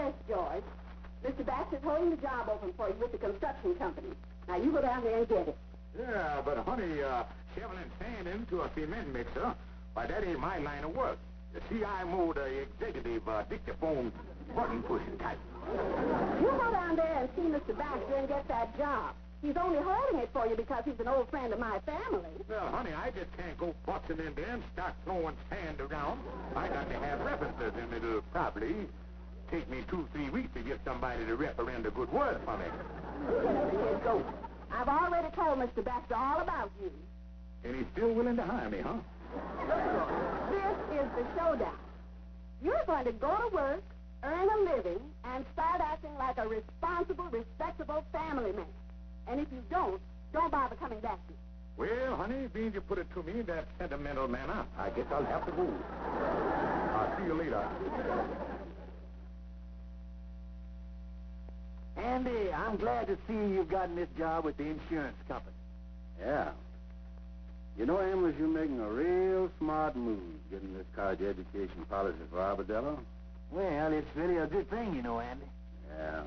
Yes, George. Mr. Baxter's holding the job open for you with the construction company. Now, you go down there and get it. Yeah, but honey, shoveling sand into a cement mixer, why, that ain't my line of work. You see, I'm more the executive dictaphone button pushing type. You go down there and see Mr. Baxter and get that job. He's only holding it for you because he's an old friend of my family. Well, honey, I just can't go busting in there and start throwing sand around. I got to have references, and it'll probably take me 2-3 weeks to get somebody to referend a good word for me. Get up here, go. I've already told Mr. Baxter all about you. And he's still willing to hire me, huh? This is the showdown. You're going to go to work, earn a living, and start acting like a responsible, respectable family man. And if you don't bother coming back to me. Well, honey, being you put it to me in that sentimental manner, I guess I'll have to go. I'll see you later. Andy, I'm glad to see you've gotten this job with the insurance company. Yeah. You know, Amos, you're making a real smart move getting this college education policy for Arbadello. Well, it's really a good thing, you know, Andy. Yeah.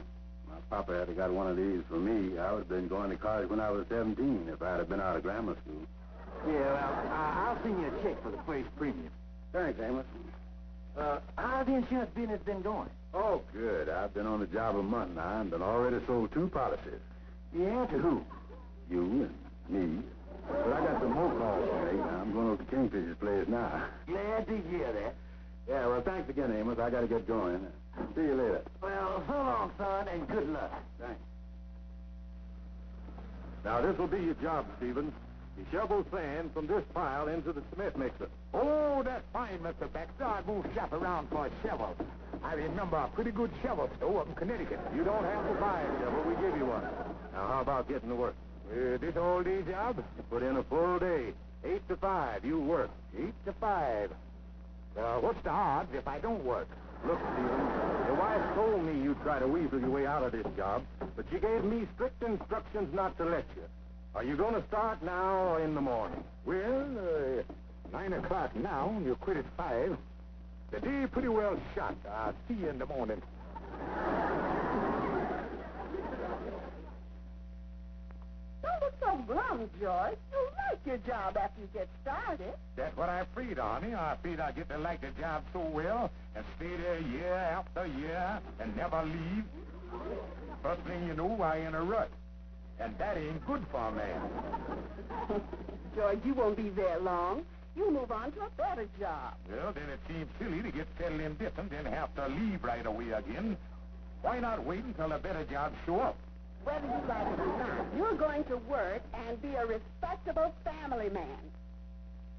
My papa had got one of these for me. I would have been going to college when I was 17 if I'd have been out of grammar school. Yeah, well, I'll send you a check for the first premium. Thanks, Amos. How's the insurance business been going? Oh, good. I've been on the job a month now and already sold 2 policies. Yeah, to who? You and me. But I got some more calls to make. I'm going over to Kingfisher's place now. Glad to hear that. Yeah, well, thanks again, Amos. I got to get going. See you later. Well, so long, son, and good luck. Thanks. Now, this will be your job, Stevens. You shovel sand from this pile into the cement mixer. Oh, that's fine, Mr. Baxter. I go shop around for a shovel. I remember a pretty good shovel store up in Connecticut. You don't have to buy a shovel. We give you one. Now, how about getting to work? This all-day job? You put in a full day. 8 to 5, you work. 8 to 5. What's the odds if I don't work? Look, Stevens, your wife told me you'd try to weasel your way out of this job, but she gave me strict instructions not to let you. Are you going to start now or in the morning? Well, 9 o'clock now, and you quit at 5. The day pretty well shot. I'll see you in the morning. Don't look so glum, George. You'll like your job after you get started. That's what I'm afraid of, honey. I'm afraid I get to like the job so well and stay there year after year and never leave. First thing you know, I in a rut. And that ain't good for a man. George, you won't be there long. You'll move on to a better job. Well, then it seems silly to get settled in this and then have to leave right away again. Why not wait until a better job show up? Whether you like it or not, you're going to work and be a respectable family man.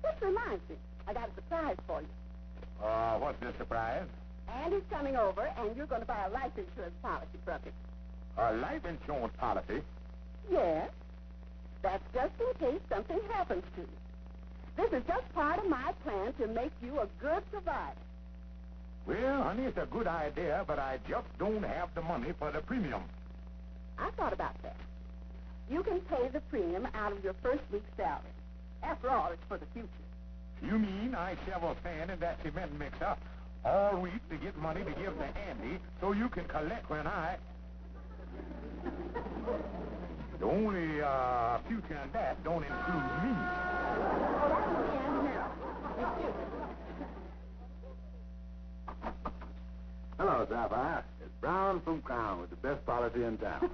This reminds me, I got a surprise for you. What's the surprise? Andy's coming over, and you're going to buy a life insurance policy from him. A life insurance policy? Yes. That's just in case something happens to you. This is just part of my plan to make you a good provider. Well, honey, it's a good idea, but I just don't have the money for the premium. I thought about that. You can pay the premium out of your first week's salary. After all, it's for the future. You mean I shovel sand in that cement mixer all week to get money to give to Andy so you can collect when I... The only future in that don't include me. Oh, that's me, Andy, now. Excuse me. Hello, Sapphire. It's Brown from Crown with the best policy in town.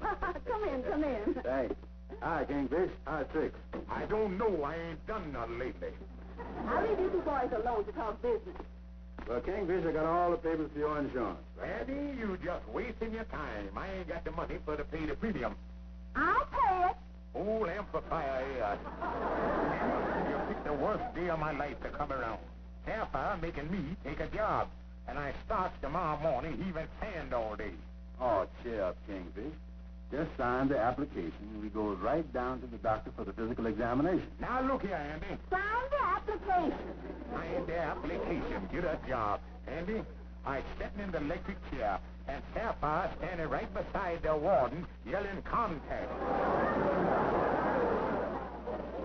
Come in. Thanks. Hi, Kingfish. Hi, 6. I don't know. I ain't done none lately. I'll leave you two boys alone to talk business. Well, Kingfish, I got all the papers for your insurance. Andy, you just wasting your time. I ain't got the money for to pay the premium. I'll pay it. Old amplifier here. You picked the worst day of my life to come around. Sapphire making me take a job. And I starts tomorrow morning heaving sand all day. Oh, cheer up, Kingfish. Just sign the application, and we go right down to the doctor for the physical examination. Now, look here, Andy. Sign the application. Sign the application. Get a job. Andy, I sitting in the electric chair, and Sapphire standing right beside the warden, yelling contact.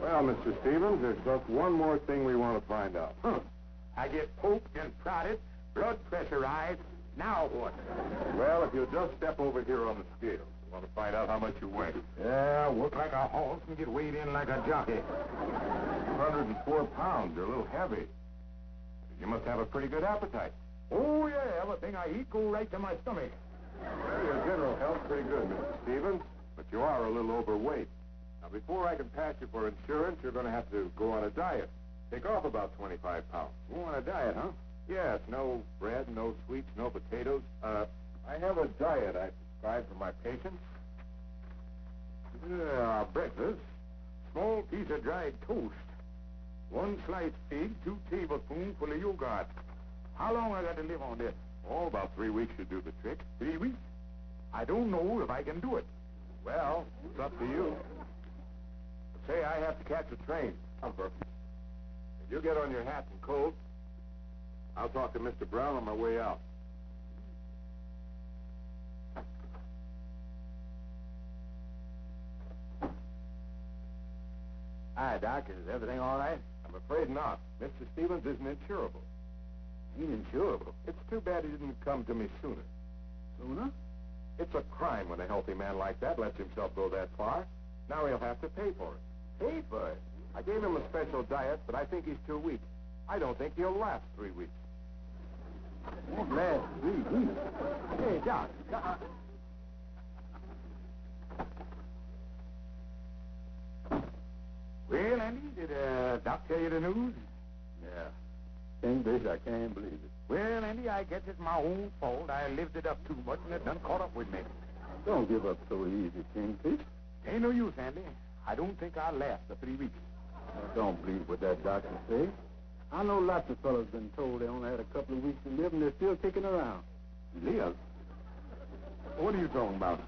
Well, Mr. Stevens, there's just one more thing we want to find out. I get poked and prodded, blood pressurized, Now what? Well, if you'll just step over here on the scale. I want to find out how much you weigh. Yeah, work like a horse and get weighed in like a jockey. 104 pounds. You're a little heavy. You must have a pretty good appetite. Oh, yeah, everything I eat go right to my stomach. Well, your general health's pretty good, Mr. Stevens, but you are a little overweight. Now, before I can pass you for insurance, you're going to have to go on a diet. Take off about 25 pounds. Go on a diet, huh? Yes, no bread, no sweets, no potatoes. I have a diet I prescribe for my patients. Yeah, breakfast. Small piece of dried toast. 1 sliced fig, 2 tablespoons full of yogurt. How long I got to live on this? Oh, about 3 weeks should do the trick. 3 weeks? I don't know if I can do it. Well, it's up to you. Say I have to catch a train. If you get on your hat and coat, I'll talk to Mr. Brown on my way out. Hi, Doc. Is everything all right? I'm afraid not. Mr. Stevens isn't insurable. Ain't insurable. It's too bad he didn't come to me sooner. Sooner? It's a crime when a healthy man like that lets himself go that far. Now he'll have to pay for it. Pay for it? I gave him a special diet, but I think he's too weak. I don't think he'll last 3 weeks. Won't last 3 weeks. Hey, Doc. Well, Andy, did Doc tell you the news? Yeah. Kingfish, I can't believe it. Well, Andy, I guess it's my own fault. I lived it up too much and it done caught up with me. Don't give up so easy, Kingfish. Ain't no use, Andy. I don't think I'll last the 3 weeks. Now, don't believe what that doctor says. I know lots of fellas been told they only had a couple of weeks to live and they're still kicking around. Live? What are you talking about?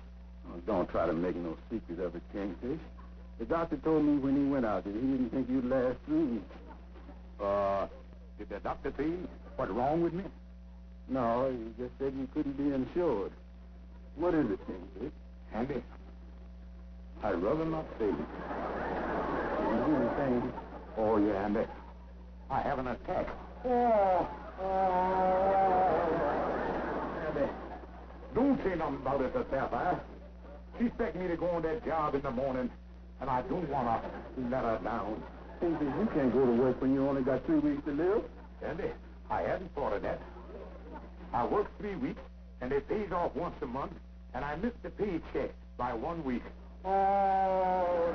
Oh, don't try to make no secret of it, Kingfish. The doctor told me when he went out that he didn't think you'd last 3 weeks. Did the doctor say what's wrong with me? No, he just said you couldn't be insured. What is it, Kingfish? Andy, I'd rather not say. Can you do anything? Oh, yeah, Andy. I have an attack. Andy, don't say nothing about it to Sapphire. She expect me to go on that job in the morning, and I don't want to let her down. Kingfish, you can't go to work when you only got 3 weeks to live. Andy, I hadn't thought of that. I work 3 weeks, and it pays off once a month, and I missed the paycheck by 1 week. Oh,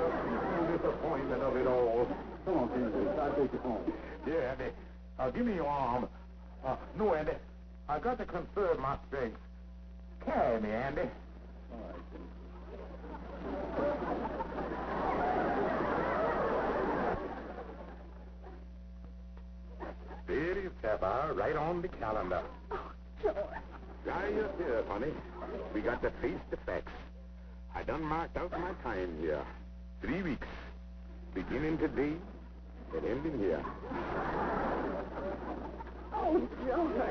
the disappointment of it all. Come on, Kingfish, I'll take you home. Yeah, Andy. Give me your arm. No, Andy. I got to conserve my strength. Carry me, Andy. All right, There is Sapphire, right on the calendar. Oh, George. Dry your tears, honey. We got to face the facts. I done marked out my time here. 3 weeks. Beginning today and ending here. Oh, George.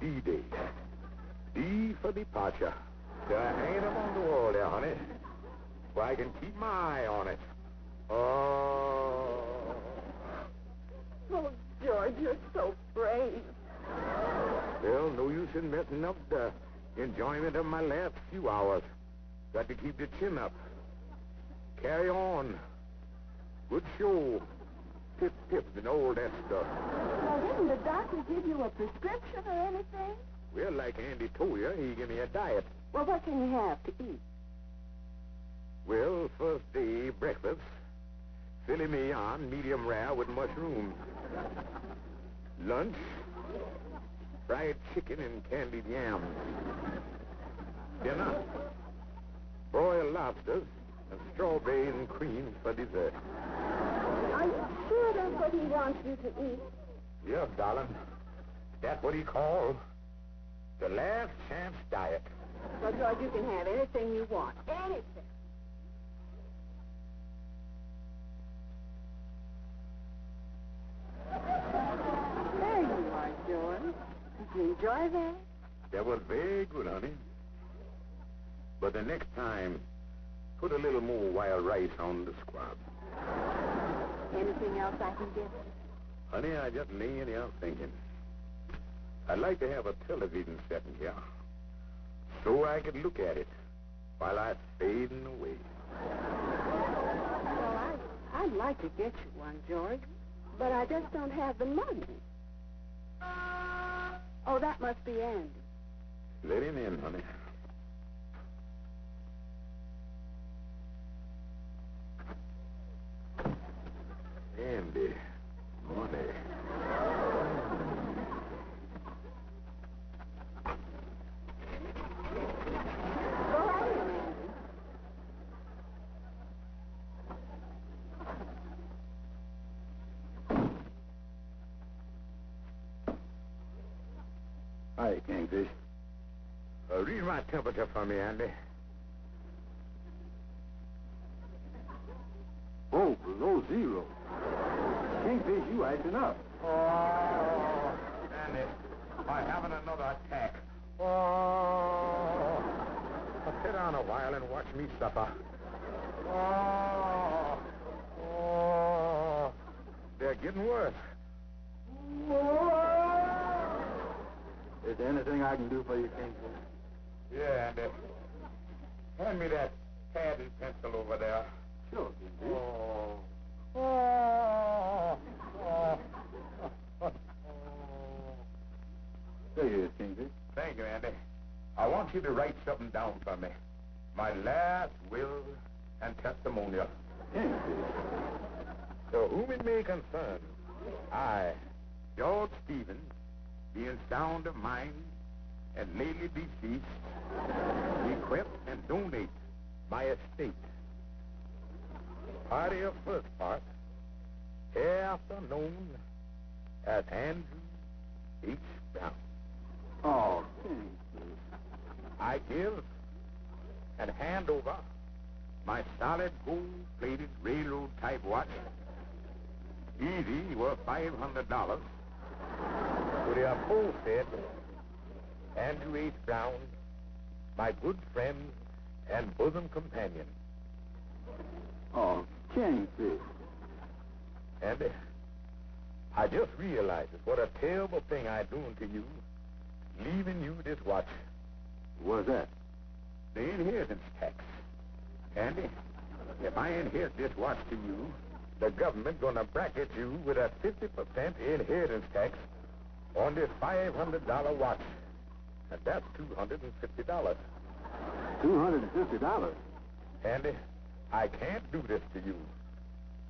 D-Day. D for departure. Hang it up on the wall there, honey. Where I can keep my eye on it. Oh. Oh, George, you're so brave. Well, no use in messing up the enjoyment of my last few hours. Got to keep the chin up. Carry on. Good show. Tip, tip, and all that stuff. Well, didn't the doctor give you a prescription or anything? Well, like Andy told you, he gave me a diet. Well, what can you have to eat? Well, first day, breakfast. Filet mignon, medium rare with mushrooms. Lunch, fried chicken and candied yams. Dinner, broiled lobsters and strawberries and cream for dessert. Are you sure that's what he wants you to eat? Yes, darling. That's what he calls the last chance diet. Well, George, you can have anything you want. Anything. There you are, George. Did you enjoy that? That was very good, honey. But the next time, put a little more wild rice on the squab. Anything else I can get? Honey, I just laying here thinking. I'd like to have a television set in here so I could look at it while I fading away. Well, I'd like to get you one, George, but I just don't have the money. Oh, that must be Andy. Let him in, honey. Andy, money. Go right in, Andy. Hi, Kingfish. Read my temperature for me, Andy. Oh, below zero. Kingfish, you acting up. Oh, Andy, I'm having another attack. Oh, sit down a while and watch me suffer. Oh, oh, they're getting worse. Is there anything I can do for you, Kingfish? Yeah, Andy. Hand me that pad and pencil over there. Sure, Kingfish. Oh. Oh. Oh. There he is, Kingfish. Thank you, Andy. I want you to write something down for me. My last will and testimonial. Kingfish. To whom it may concern, I, George Stevens, being sound of mind and lately deceased, bequeath and donate my estate. Party of first part, hereafter known as Andrew H. Brown. Oh, Kingfish. I give and hand over my solid gold-plated railroad-type watch, easy worth $500, to the aforesaid Andrew H. Brown, my good friend and bosom companion. Oh, Kingfish. Andy, I just realized what a terrible thing I doing to you, leaving you this watch. What's that? The inheritance tax. Andy, if I inherit this watch to you, the government gonna bracket you with a 50% inheritance tax on this $500 watch. And that's $250. $250? Andy, I can't do this to you.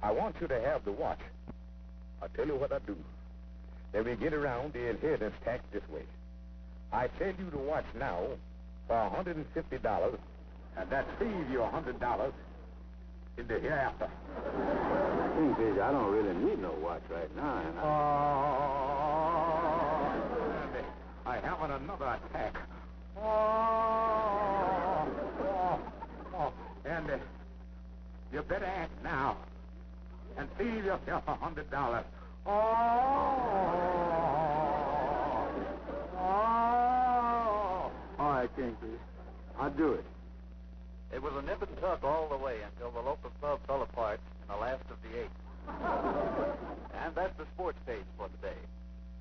I want you to have the watch. I'll tell you what I do. Then we get around the inheritance tax this way. I sell you the watch now for $150, and that saves you $100 in the hereafter. Kingfish, I don't really need no watch right now, and Andy, I having another attack. Andy, you better act now and save yourself $100. all right, Kingfish. I'll do it. It was a nip and tuck all the way until the local club fell apart in the last of the 8th. And that's the sports page for today.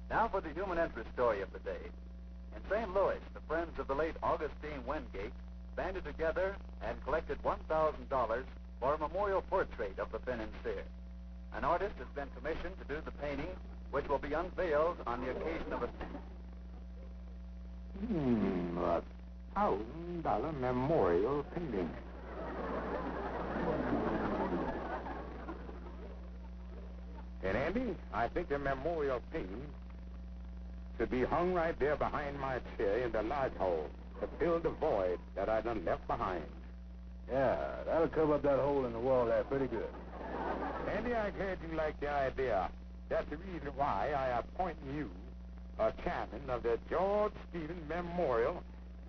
Now for the human interest story of the day. In St. Louis, the friends of the late Augustine Wingate banded together and collected $1,000 for a memorial portrait of the financier. An artist has been commissioned to do the painting, which will be unveiled on the occasion of a... $1,000 memorial painting. And Andy, I think the memorial painting should be hung right there behind my chair in the lodge hall to fill the void that I done left behind. Yeah, that'll cover up that hole in the wall there pretty good. Andy, I'm glad you like the idea. That's the reason why I appoint you a chairman of the George Stevens Memorial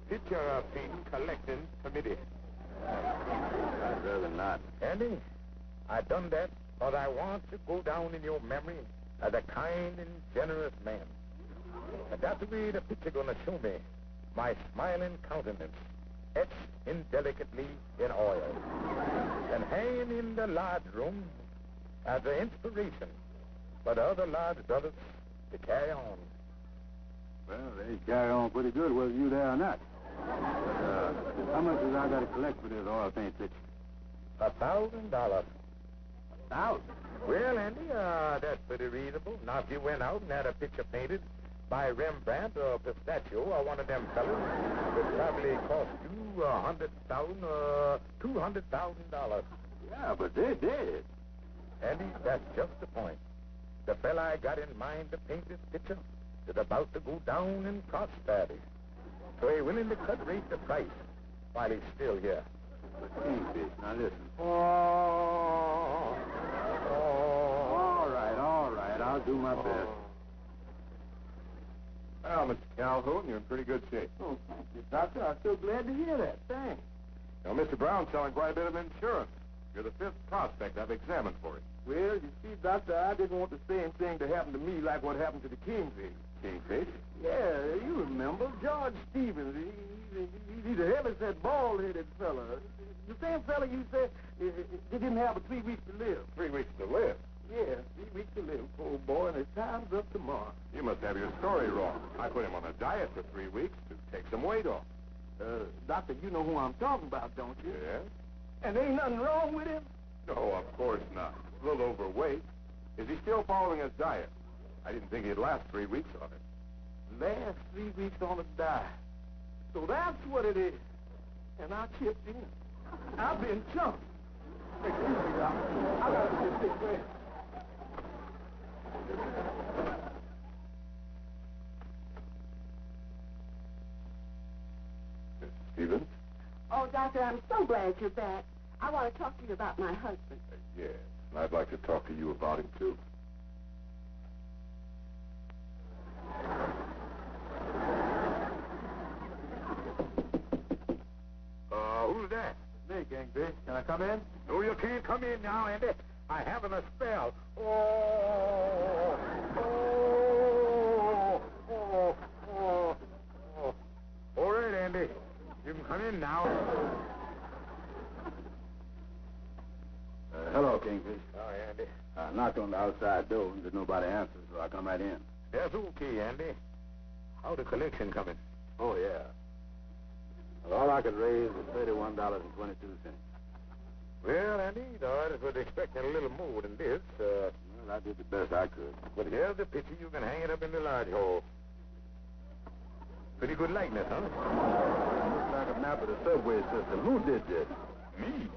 Picture Painting Collecting Committee. I'd rather not. Andy, I done that because I want to go down in your memory as a kind and generous man. And that's the way the picture gonna show me, my smiling countenance, etched indelicately in oil, and hanging in the large room as an inspiration for the other large brothers to carry on. Well, they carry on pretty good whether you there or not. How much has I got to collect for this oil paint picture? $1,000. 1,000. Well, Andy, that's pretty reasonable. Now, if you went out and had a picture painted by Rembrandt or Pistachio or one of them fellas, it would probably cost you $100,000 or $200,000. Yeah, but they did. Andy, that's just the point. The fella I got in mind to paint this picture is about to go down in prosperity. So he's willing to cut rate the price while he's still here. But Kingfish, now listen. Oh. All right. I'll do my best. Well, Mr. Calhoun, you're in pretty good shape. Oh, thank you, Doctor. I'm so glad to hear that. Thanks. Now, Mr. Brown's selling quite a bit of insurance. You're the 5th prospect I've examined for him. Well, you see, Doctor, I didn't want the same thing to happen to me like what happened to the Kingfish. Kingfish? Yeah, you remember. George Stevens. He's a heavy-set, bald-headed fella. The same fella you said he didn't have but 3 weeks to live. 3 weeks to live. Yeah, 3 weeks to live, poor boy, and his time's up tomorrow. You must have your story wrong. I put him on a diet for 3 weeks to take some weight off. Doctor, you know who I'm talking about, don't you? Yes? And ain't nothing wrong with him? No, of course not. A little overweight. Is he still following his diet? I didn't think he'd last 3 weeks on it. Last 3 weeks on a diet. So that's what it is. And I chipped in. I've been chunked. Excuse me, Doctor. I gotta get this thing. Stevens? Oh, Doctor, I'm so glad you're back. I want to talk to you about my husband. Yes, and I'd like to talk to you about him, too. Who's that? Me, Kingfish. Can I come in? No, you can't come in now, Andy. I haven't a spell. All right, Andy. You can come in now. Hello, Kingfish. Oh, Andy. I knocked on the outside door, and nobody answered, so I come right in. That's okay, Andy. How the collection coming? Oh, yeah. Well, all I could raise was $31.22. Well, Andy, the artist was expecting a little more than this. Well, I did the best I could. But here's the picture. You can hang it up in the large hall. Pretty good likeness, huh? Looks like a map of the subway system. Who did this? Me?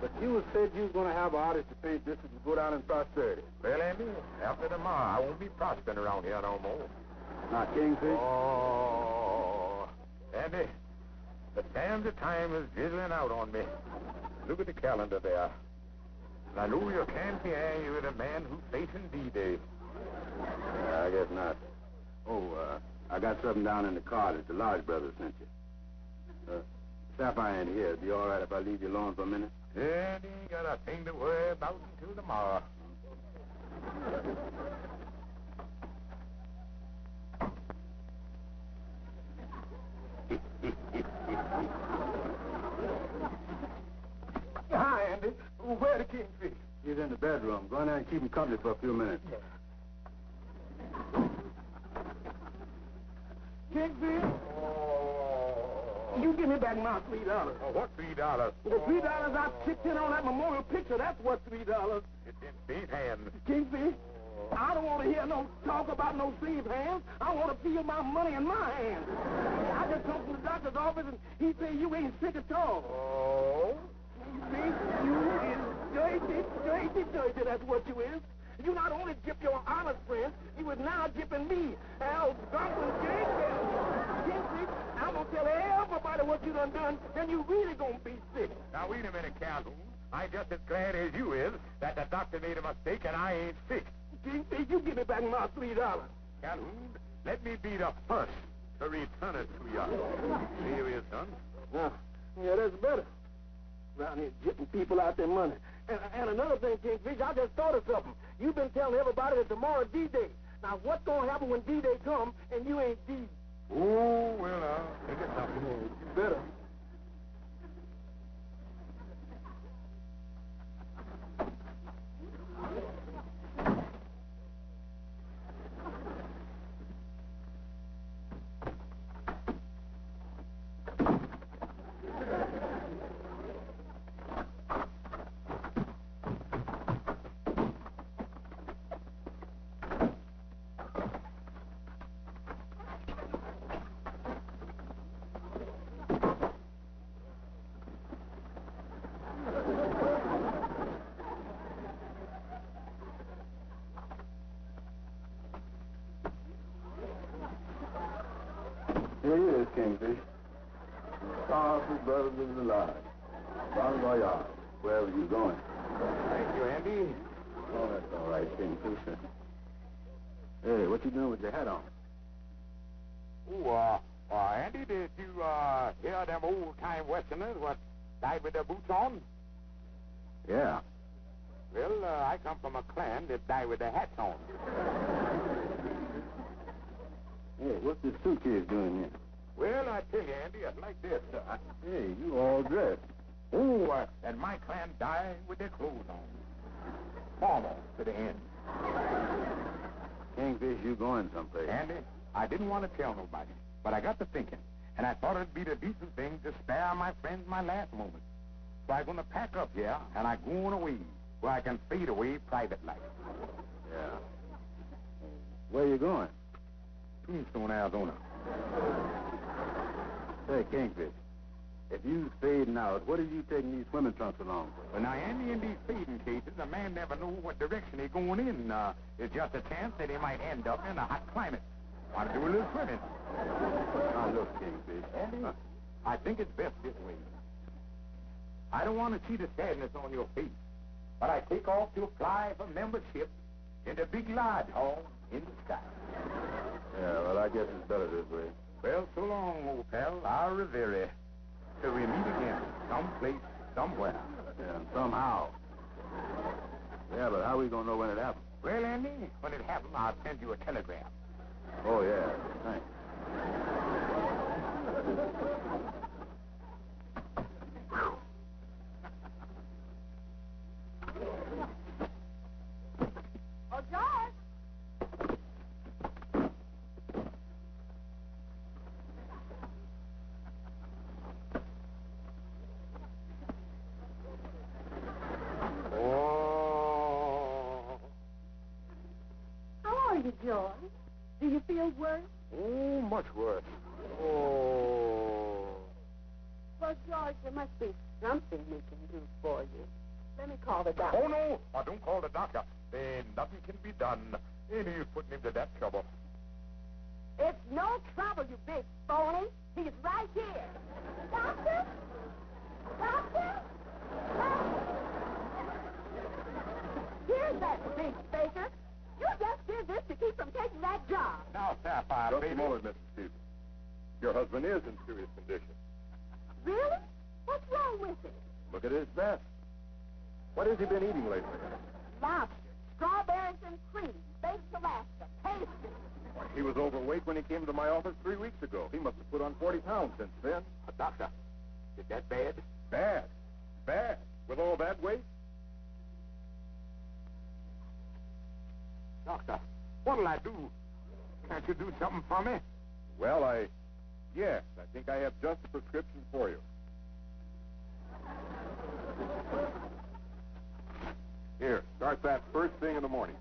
But you said you was going to have an artist to paint this and go down in prosperity. Well, Andy, after tomorrow, I won't be prospering around here no more. Not Kingfish? Oh, Andy, the sands of time is drizzling out on me. Look at the calendar there. And I know you can't be angry with a man who's facing D-Day. Yeah, I guess not. Oh, I got something down in the car that the Lodge brothers sent you. Sapphire ain't here. It'd be all right if I leave you alone for a minute? Andy ain't got a thing to worry about until tomorrow. Hi, Andy. Where's the Kingfish? He's in the bedroom. Go in there and keep him company for a few minutes. Kingfish? You give me back my $3. Oh, what $3? The $3 I kicked in on that memorial picture, that's what $3. It's in safe hands. Kingfish, I don't want to hear no talk about no safe hands. I want to feel my money in my hands. I just come from the doctor's office and he said you ain't sick at all. Oh? Kingfish, you is dirty, that's what you is. You not only gypped your honest friend, you is now gypping me. Algonquin Kingfish, I'm going to tell everybody what you done, and you really going to be sick. Now, wait a minute, Calhoun. I'm just as glad as you is that the doctor made a mistake and I ain't sick. Kingfish, you give me back my $3. Calhoun, let me be the first to return it to you. Here he is, son. Yeah, that's better. Around here gypping people out their money. And another thing, Kingfish, I just thought of something. You've been telling everybody that tomorrow's D-Day. Now, what's going to happen when D-Day comes and you ain't D? Oh, well, I'll take it something. You better. Kingfish. Powerful brothers of the lodge. Bon voyage, wherever you're going. Thank you, Andy. Oh, that's all right, Kingfish. Hey, what you doing with your hat on? Oh, Andy, did you, hear them old-time Westerners what died with their boots on? Yeah. Well, I come from a clan that died with their hats on. Hey, what's this suitcase doing here? Well, I tell you, Andy, it's like this. Hey, you all dressed. Oh, and my clan died with their clothes on. Formal to the end. Kingfish, you going someplace. Andy, I didn't want to tell nobody, but I got to thinking, and I thought it'd be the decent thing to spare my friends my last moment. So I'm going to pack up here, and I'm going away, where I can fade away private life. Yeah. Where you going? Tombstone, Arizona. Say, Kingfish, if you fading out, what are you taking these swimming trunks along for? Well, now, Andy, in these fading cases, a man never knows what direction he's going in. It's just a chance that he might end up in a hot climate. Want to do a little swimming. Now, look, Kingfish. Andy, I think it's best this way. I don't want to see the sadness on your face, but I take off to apply for membership in the big lodge hall in the sky. Yeah, well, I guess it's better this way. Well, so long, old pal. Au revoir. Till we meet again, someplace, somewhere. Yeah, somehow. Yeah, but how are we going to know when it happens? Well, Andy, when it happens, I'll send you a telegram. Oh, yeah. Thanks. Oh, George! Oh. How are you, George? Do you feel worse? Oh, much worse. Oh. Well, George, there must be something we can do for you. Let me call the doctor. Oh, no. Don't call the doctor. Then nothing can be done. Any use putting him to that trouble. It's no trouble, you big phony. He's right here. Doctor? Doctor? Here's that big faker. You just did this to keep from taking that job. Now, Sapphire, Just baby. a moment, Mrs. Stevens. Your husband is in serious condition. Really? What's wrong with him? Look at his vest. What has he been eating lately? Lobster, strawberries and cream, baked Alaska, tasty. Why, he was overweight when he came to my office 3 weeks ago. He must have put on 40 pounds since then. Doctor, is that bad? Bad. Bad. With all that weight? Doctor, what'll I do? Can't you do something for me? Well, yes, I think I have just a prescription for you. Here, start that first thing in the morning.